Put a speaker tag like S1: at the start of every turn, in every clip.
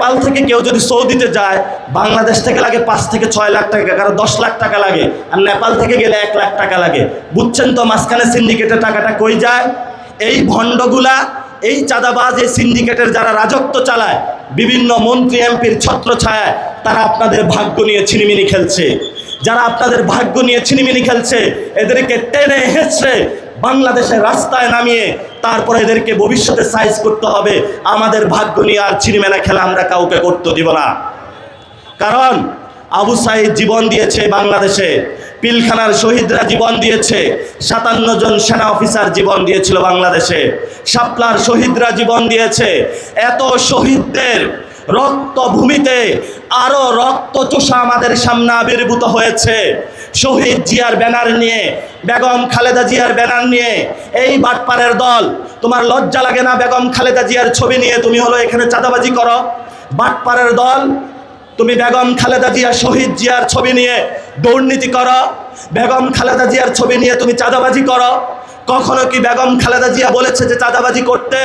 S1: নেপাল থেকে কেউ যদি সৌদিতে যায়, বাংলাদেশ থেকে লাগে 5 থেকে 6 লাখ টাকা, কারো 10 লাখ টাকা লাগে, আর নেপাল থেকে গেলে 1 লাখ টাকা লাগে। বুঝছেন তো মাঝখানে সিন্ডিকেটের টাকাটা কই যায়? এই ভণ্ডগুলা, এই চাঁদাবাজ, এই সিন্ডিকেটের যারা রাজত্ব চালায়, বিভিন্ন মন্ত্রী এমপির ছত্রছায়ায় তারা আপনাদের ভাগ্য নিয়ে ছিনিমিনি খেলছে। যারা আপনাদের ভাগ্য নিয়ে ছিনিমিনি খেলছে, এদেরকে টেনে হেঁচড়ে বাংলাদেশের রাস্তায় নামিয়ে তারপরে এদেরকে ভবিষ্যতে সাইজ করতে হবে। আমাদের ভাগ্য নিয়ে আর ছিনিমেনা খেলা আমরা কাউকে করতে দিব না। কারণ আবু সাইদ জীবন দিয়েছে বাংলাদেশে, পিলখানার শহীদরা জীবন দিয়েছে, 57 জন সেনা অফিসার জীবন দিয়েছিল বাংলাদেশে, শাপলার শহীদরা জীবন দিয়েছে। এত শহীদদের রক্তভূমিতে আরো রক্তচোষা আমাদের সামনে আবির্ভূত হয়েছে। শহীদ জিয়ার ব্যানার নিয়ে, বেগম খালেদা জিয়ার ব্যানার নিয়ে এই বাটপারের দল, তোমার লজ্জা লাগে না? বেগম খালেদা জিয়ার ছবি নিয়ে তুমি হলো এখানে চাঁদাবাজি করো। বাটপারের দল, তুমি বেগম খালেদা জিয়া, শহীদ জিয়ার ছবি নিয়ে দুর্নীতি করো, বেগম খালেদা জিয়ার ছবি নিয়ে তুমি চাঁদাবাজি করো। কখনো কি বেগম খালেদা জিয়া বলেছে যে চাঁদাবাজি করতে?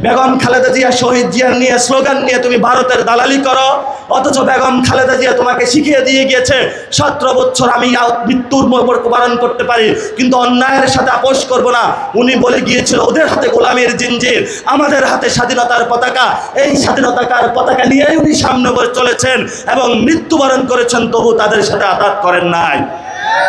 S1: বেগম খালেদা জিয়া, শহীদ জিয়ার নিয়ে স্লোগান নিয়ে তুমি ভারতের দালালি করো। অথচ বেগম খালেদা জিয়া তোমাকে শিখিয়ে দিয়ে গিয়েছে 17 বছর আমি মৃত্যুর বরণ করতে পারি, কিন্তু অন্যায়ের সাথে আপোষ করব না। উনি বলে গিয়েছিল ওদের হাতে গোলামের জিঞ্জির, আমাদের হাতে স্বাধীনতার পতাকা। এই স্বাধীনতার পতাকা নিয়েই উনি সামনে চলেছেন এবং মৃত্যুবরণ করেছেন, তবু তাদের সাথে আঘাত করেন নাই।